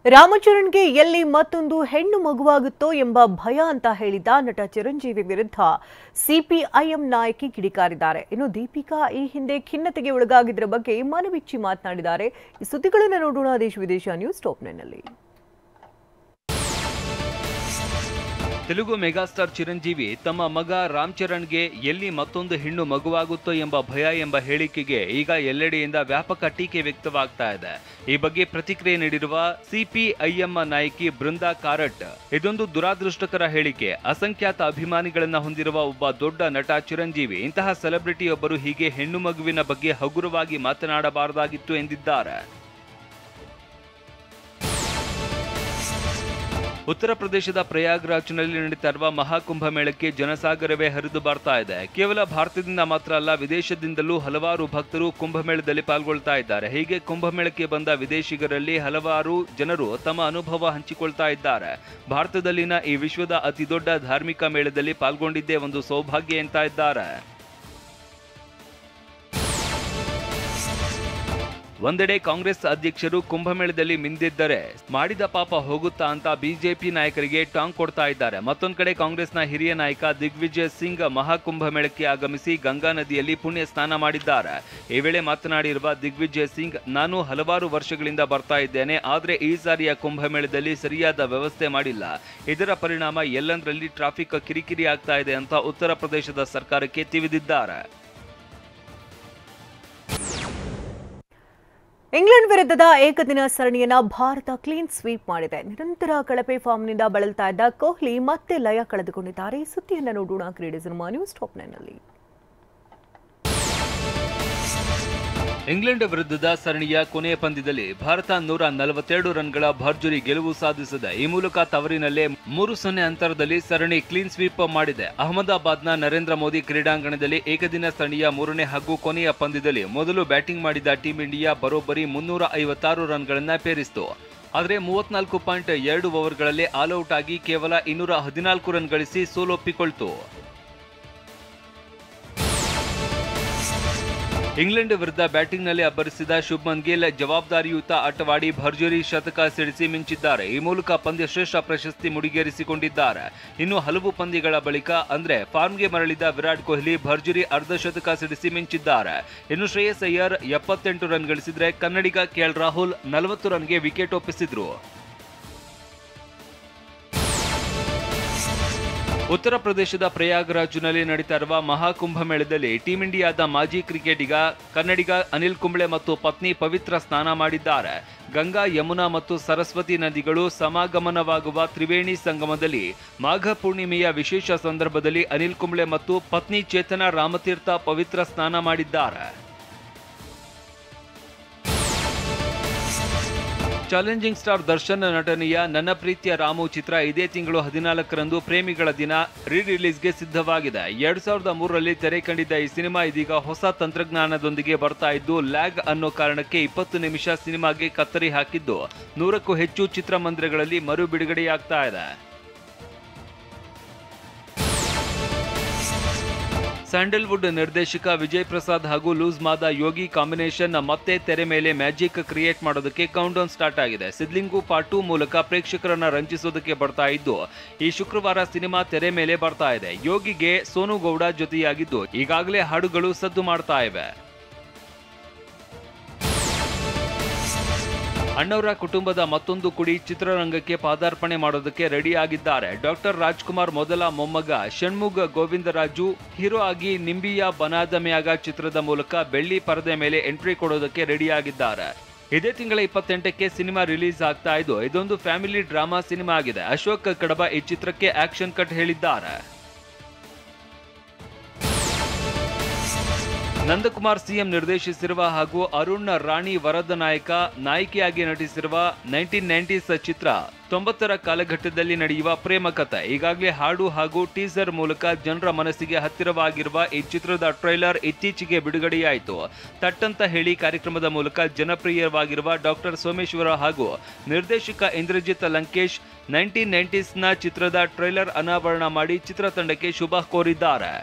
ರಾಮಚರಣ್ಗೆ ಎಲ್ಲಿ ಮತ್ತೊಂದು ಹೆಣ್ಣು ಮಗುವಾಗುತ್ತೋ ಎಂಬ ಭಯ ಅಂತ ಹೇಳಿದ ನಟ ಚಿರಂಜೀವಿ ವಿರುದ್ಧ ಸಿಪಿಐಎಂ ನಾಯಕಿ ಕಿಡಿಕಾರಿದ್ದಾರೆ. ಇನ್ನು ದೀಪಿಕಾ ಈ ಹಿಂದೆ ಖಿನ್ನತೆಗೆ ಒಳಗಾಗಿದ್ದರ ಬಗ್ಗೆ ಮನಬಿಚ್ಚಿ ಮಾತನಾಡಿದ್ದಾರೆ. ಈ ಸುದ್ದಿಗಳನ್ನು ನೋಡೋಣ ದೇಶ ವಿದೇಶ ನ್ಯೂಸ್ ಟಾಪ್ 9 ನಲ್ಲಿ. ತೆಲುಗು ಮೆಗಾಸ್ಟಾರ್ ಚಿರಂಜೀವಿ ತಮ್ಮ ಮಗ ರಾಮ್ ಚರಣ್ಗೆ ಎಲ್ಲಿ ಮತ್ತೊಂದು ಹೆಣ್ಣು ಮಗುವಾಗುತ್ತೋ ಎಂಬ ಭಯ ಎಂಬ ಹೇಳಿಕೆಗೆ ಈಗ ಎಲ್ಲೆಡೆಯಿಂದ ವ್ಯಾಪಕ ಟೀಕೆ ವ್ಯಕ್ತವಾಗ್ತಾ ಇದೆ. ಈ ಬಗ್ಗೆ ಪ್ರತಿಕ್ರಿಯೆ ನೀಡಿರುವ ಸಿಪಿಐಎಂ ನಾಯಕಿ ಬೃಂದಾ ಕಾರಟ್, ಇದೊಂದು ದುರಾದೃಷ್ಟಕರ ಹೇಳಿಕೆ. ಅಸಂಖ್ಯಾತ ಅಭಿಮಾನಿಗಳನ್ನ ಹೊಂದಿರುವ ಒಬ್ಬ ದೊಡ್ಡ ನಟ ಚಿರಂಜೀವಿ ಇಂತಹ ಸೆಲೆಬ್ರಿಟಿಯೊಬ್ಬರು ಹೀಗೆ ಹೆಣ್ಣು ಮಗುವಿನ ಬಗ್ಗೆ ಹಗುರವಾಗಿ ಮಾತನಾಡಬಾರದಾಗಿತ್ತು ಎಂದಿದ್ದಾರೆ. ಉತ್ತರ ಪ್ರದೇಶದ ಪ್ರಯಾಗ್ರಾಜ್ನಲ್ಲಿ ನಡೀತಾ ಇರುವ ಮಹಾಕುಂಭಮೇಳಕ್ಕೆ ಜನಸಾಗರವೇ ಹರಿದು ಬರ್ತಾ ಇದೆ. ಕೇವಲ ಭಾರತದಿಂದ ಮಾತ್ರ ಅಲ್ಲ, ವಿದೇಶದಿಂದಲೂ ಹಲವಾರು ಭಕ್ತರು ಕುಂಭಮೇಳದಲ್ಲಿ ಪಾಲ್ಗೊಳ್ತಾ ಇದ್ದಾರೆ. ಹೀಗೆ ಕುಂಭಮೇಳಕ್ಕೆ ಬಂದ ವಿದೇಶಿಗರಲ್ಲಿ ಹಲವಾರು ಜನರು ತಮ್ಮ ಅನುಭವ ಹಂಚಿಕೊಳ್ತಾ ಇದ್ದಾರೆ. ಭಾರತದಲ್ಲಿನ ಈ ವಿಶ್ವದ ಅತಿದೊಡ್ಡ ಧಾರ್ಮಿಕ ಮೇಳದಲ್ಲಿ ಪಾಲ್ಗೊಂಡಿದ್ದೇ ಒಂದು ಸೌಭಾಗ್ಯ ಅಂತ ಇದ್ದಾರೆ. ಒಂದೆಡೆ ಕಾಂಗ್ರೆಸ್ ಅಧ್ಯಕ್ಷರು ಕುಂಭಮೇಳದಲ್ಲಿ ಮಿಂದಿದ್ದರೆ ಮಾಡಿದ ಪಾಪ ಹೋಗುತ್ತಾ ಅಂತ ಬಿಜೆಪಿ ನಾಯಕರಿಗೆ ಟಾಂಗ್ ಕೊಡ್ತಾ ಇದ್ದಾರೆ. ಮತ್ತೊಂದು ಕಡೆ ಕಾಂಗ್ರೆಸ್ನ ಹಿರಿಯ ನಾಯಕ ದಿಗ್ವಿಜಯ್ ಸಿಂಗ್ ಮಹಾಕುಂಭಮೇಳಕ್ಕೆ ಆಗಮಿಸಿ ಗಂಗಾ ನದಿಯಲ್ಲಿ ಪುಣ್ಯ ಸ್ನಾನ ಮಾಡಿದ್ದಾರೆ. ಈ ವೇಳೆ ಮಾತನಾಡಿರುವ ದಿಗ್ವಿಜಯ್ ಸಿಂಗ್, ನಾನು ಹಲವಾರು ವರ್ಷಗಳಿಂದ ಬರ್ತಾ ಇದ್ದೇನೆ, ಆದರೆ ಈ ಸಾರಿಯ ಕುಂಭಮೇಳದಲ್ಲಿ ಸರಿಯಾದ ವ್ಯವಸ್ಥೆ ಮಾಡಿಲ್ಲ. ಇದರ ಪರಿಣಾಮ ಎಲ್ಲಂದರಲ್ಲಿ ಟ್ರಾಫಿಕ್ ಕಿರಿಕಿರಿ ಆಗ್ತಾ ಇದೆ ಅಂತ ಉತ್ತರ ಪ್ರದೇಶದ ಸರ್ಕಾರಕ್ಕೆ ತಿವಿದಿದ್ದಾರೆ. ಇಂಗ್ಲೆಂಡ್ ವಿರುದ್ಧದ ಏಕದಿನ ಸರಣಿಯನ್ನ ಭಾರತ ಕ್ಲೀನ್ ಸ್ವೀಪ್ ಮಾಡಿದೆ. ನಿರಂತರ ಕಳಪೆ ಫಾರ್ಮ್ನಿಂದ ಬಳಲ್ತಾ ಇದ್ದ ಕೊಹ್ಲಿ ಮತ್ತೆ ಲಯ ಕಳೆದುಕೊಂಡಿದ್ದಾರೆ. ಈ ಸುದ್ದಿಯನ್ನು ನೋಡೋಣ ಕ್ರೀಡೆ ನ್ಯೂಸ್ ಟಾಪ್ 9 ನಲ್ಲಿ. ಇಂಗ್ಲೆಂಡ್ ವಿರುದ್ಧದ ಸರಣಿಯ ಕೊನೆಯ ಪಂದ್ಯದಲ್ಲಿ ಭಾರತ 142 ರನ್ಗಳ ಭರ್ಜರಿ ಗೆಲುವು ಸಾಧಿಸಿದೆ. ಈ ಮೂಲಕ ತವರಿನಲ್ಲೇ 3-0 ಅಂತರದಲ್ಲಿ ಸರಣಿ ಕ್ಲೀನ್ ಸ್ವೀಪ್ ಮಾಡಿದೆ. ಅಹಮದಾಬಾದ್ನ ನರೇಂದ್ರ ಮೋದಿ ಕ್ರೀಡಾಂಗಣದಲ್ಲಿ ಏಕದಿನ ಸರಣಿಯ 3ನೇ ಹಾಗೂ ಕೊನೆಯ ಪಂದ್ಯದಲ್ಲಿ ಮೊದಲು ಬ್ಯಾಟಿಂಗ್ ಮಾಡಿದ ಟೀಂ ಇಂಡಿಯಾ ಬರೋಬ್ಬರಿ 356 ರನ್ಗಳನ್ನ ಪೇರಿಸಿತು. ಆದರೆ 34.2 ಓವರ್ಗಳಲ್ಲಿ ಆಲ್ಔಟ್ ಆಗಿ ಕೇವಲ 214 ರನ್ ಗಳಿಸಿ ಸೋಲೊಪ್ಪಿಕೊಳ್ತು. ಇಂಗ್ಲೆಂಡ್ ವಿರುದ್ಧ ಬ್ಯಾಟಿಂಗ್ನಲ್ಲಿ ಅಬ್ಬರಿಸಿದ ಶುಭ್ಮನ್ ಗಿಲ್ ಜವಾಬ್ದಾರಿಯುತ ಆಟವಾಡಿ ಭರ್ಜರಿ ಶತಕ ಸಿಡಿಸಿ ಮಿಂಚಿದ್ದಾರೆ. ಈ ಮೂಲಕ ಪಂದ್ಯ ಶ್ರೇಷ್ಠ ಪ್ರಶಸ್ತಿ ಮುಡಿಗೇರಿಸಿಕೊಂಡಿದ್ದಾರೆ. ಇನ್ನು ಹಲವು ಪಂದ್ಯಗಳ ಬಳಿಕ ಅಂದ್ರೆ ಫಾರ್ಮ್ಗೆ ಮರಳಿದ ವಿರಾಟ್ ಕೊಹ್ಲಿ ಭರ್ಜರಿ ಅರ್ಧಶತಕ ಸಿಡಿಸಿ ಮಿಂಚಿದ್ದಾರೆ. ಇನ್ನು ಶ್ರೇಯಸ್ ಅಯ್ಯರ್ 78 ರನ್ ಗಳಿಸಿದ್ರೆ ಕನ್ನಡಿಗ ಕೆಎಲ್ ರಾಹುಲ್ 40 ರನ್ಗೆ ವಿಕೆಟ್ ಒಪ್ಪಿಸಿದ್ರು. ಉತ್ತರ ಪ್ರದೇಶದ ಪ್ರಯಾಗ್ರಾಜ್ನಲ್ಲಿ ನಡೀತಾ ಇರುವ ಮಹಾಕುಂಭಮೇಳದಲ್ಲಿ ಟೀಂ ಇಂಡಿಯಾದ ಮಾಜಿ ಕ್ರಿಕೆಟಿಗ ಕನ್ನಡಿಗ ಅನಿಲ್ ಕುಂಬ್ಳೆ ಮತ್ತು ಪತ್ನಿ ಪವಿತ್ರ ಸ್ನಾನ ಮಾಡಿದ್ದಾರೆ. ಗಂಗಾ, ಯಮುನಾ ಮತ್ತು ಸರಸ್ವತಿ ನದಿಗಳು ಸಮಾಗಮನವಾಗುವ ತ್ರಿವೇಣಿ ಸಂಗಮದಲ್ಲಿ ಮಾಘ ಪೂರ್ಣಿಮೆಯ ವಿಶೇಷ ಸಂದರ್ಭದಲ್ಲಿ ಅನಿಲ್ ಕುಂಬ್ಳೆ ಮತ್ತು ಪತ್ನಿ ಚೇತನ ರಾಮತೀರ್ಥ ಪವಿತ್ರ ಸ್ನಾನ ಮಾಡಿದ್ದಾರೆ. ಚಾಲೆಂಜಿಂಗ್ ಸ್ಟಾರ್ ದರ್ಶನ್ ನಟನೆಯ ನನ್ನ ಪ್ರೀತಿಯ ರಾಮು ಚಿತ್ರ ಇದೇ ತಿಂಗಳು 14ರಂದು ಪ್ರೇಮಿಗಳ ದಿನ ರಿಲೀಸ್ಗೆ ಸಿದ್ಧವಾಗಿದೆ. 2003ರಲ್ಲಿ ತೆರೆ ಕಂಡಿದ್ದ ಈ ಸಿನಿಮಾ ಇದೀಗ ಹೊಸ ತಂತ್ರಜ್ಞಾನದೊಂದಿಗೆ ಬರ್ತಾ ಇದ್ದು, ಲ್ಯಾಗ್ ಅನ್ನೋ ಕಾರಣಕ್ಕೆ 20 ನಿಮಿಷ ಸಿನಿಮಾಗೆ ಕತ್ತರಿ ಹಾಕಿದ್ದು 100ಕ್ಕೂ ಹೆಚ್ಚು ಚಿತ್ರಮಂದಿರಗಳಲ್ಲಿ ಮರು ಬಿಡುಗಡೆಯಾಗ್ತಾ ಇದೆ. ಸ್ಯಾಂಡಲ್ವುಡ್ ನಿರ್ದೇಶಕ ವಿಜಯ್ ಪ್ರಸಾದ್ ಹಾಗೂ ಲೂಸ್ ಮಾದ ಯೋಗಿ ಕಾಂಬಿನೇಷನ್ ಮತ್ತೆ ತೆರೆ ಮೇಲೆ ಮ್ಯಾಜಿಕ್ ಕ್ರಿಯೇಟ್ ಮಾಡೋದಕ್ಕೆ ಕೌಂಟ್ಡೌನ್ ಸ್ಟಾರ್ಟ್ ಆಗಿದೆ. ಸಿದ್ಲಿಂಗು ಪಾರ್ಟ್ 2 ಮೂಲಕ ಪ್ರೇಕ್ಷಕರನ್ನ ರಂಜಿಸೋದಕ್ಕೆ ಬರ್ತಾ ಇದ್ದು, ಈ ಶುಕ್ರವಾರ ಸಿನಿಮಾ ತೆರೆ ಮೇಲೆ ಬರ್ತಾ ಇದೆ. ಯೋಗಿಗೆ ಸೋನು ಗೌಡ ಜೊತೆಯಾಗಿದ್ದು ಈಗಾಗಲೇ ಹಾಡುಗಳು ಸದ್ದು ಮಾಡ್ತಾ ಇವೆ. ಅಣ್ಣವರ ಕುಟುಂಬದ ಮತ್ತೊಂದು ಕುಡಿ ಚಿತ್ರರಂಗಕ್ಕೆ ಪಾದಾರ್ಪಣೆ ಮಾಡೋದಕ್ಕೆ ರೆಡಿ ಆಗಿದ್ದಾರೆ. ಡಾಕ್ಟರ್ ರಾಜ್ಕುಮಾರ್ ಮೊದಲ ಮೊಮ್ಮಗ ಷಣ್ಮುಗ್ ಗೋವಿಂದರಾಜು ಹೀರೋ ಆಗಿ ನಿಂಬಿಯಾ ಬನಾದಮ್ಯಾಗ ಚಿತ್ರದ ಮೂಲಕ ಬೆಳ್ಳಿ ಪರದೆ ಮೇಲೆ ಎಂಟ್ರಿ ಕೊಡೋದಕ್ಕೆ ರೆಡಿ ಆಗಿದ್ದಾರೆ. ಇದೇ ತಿಂಗಳ 28ಕ್ಕೆ ಸಿನಿಮಾ ರಿಲೀಸ್ ಆಗ್ತಾ ಇದ್ದು, ಇದೊಂದು ಫ್ಯಾಮಿಲಿ ಡ್ರಾಮಾ ಸಿನಿಮಾ ಆಗಿದೆ. ಅಶೋಕ್ ಕಡಬ ಈ ಚಿತ್ರಕ್ಕೆ ಆಕ್ಷನ್ ಕಟ್ ಹೇಳಿದ್ದಾರೆ. ನಂದಕುಮಾರ್ ಸಿಎಂ ನಿರ್ದೇಶಿಸಿರುವ ಹಾಗೂ ಅರುಣ್ ರಾಣಿ ವರದ ನಾಯಕಿಯಾಗಿ ನಟಿಸಿರುವ 1990s ಚಿತ್ರ 90ರ ಕಾಲಘಟ್ಟದಲ್ಲಿ ನಡೆಯುವ ಪ್ರೇಮ ಕಥೆ. ಈಗಾಗಲೇ ಹಾಡು ಹಾಗೂ ಟೀಸರ್ ಮೂಲಕ ಜನರ ಮನಸ್ಸಿಗೆ ಹತ್ತಿರವಾಗಿರುವ ಈ ಚಿತ್ರದ ಟ್ರೈಲರ್ ಇತ್ತೀಚೆಗೆ ಬಿಡುಗಡೆಯಾಯಿತು. ತಟ್ಟಂತ ಹೇಳಿ ಕಾರ್ಯಕ್ರಮದ ಮೂಲಕ ಜನಪ್ರಿಯವಾಗಿರುವ ಡಾಕ್ಟರ್ ಸೋಮೇಶ್ವರ ಹಾಗೂ ನಿರ್ದೇಶಕ ಇಂದ್ರಜಿತ್ ಲಂಕೇಶ್ 1990ಸ್ನ ಚಿತ್ರದ ಟ್ರೈಲರ್ ಅನಾವರಣ ಮಾಡಿ ಚಿತ್ರತಂಡಕ್ಕೆ ಶುಭ ಕೋರಿದ್ದಾರೆ.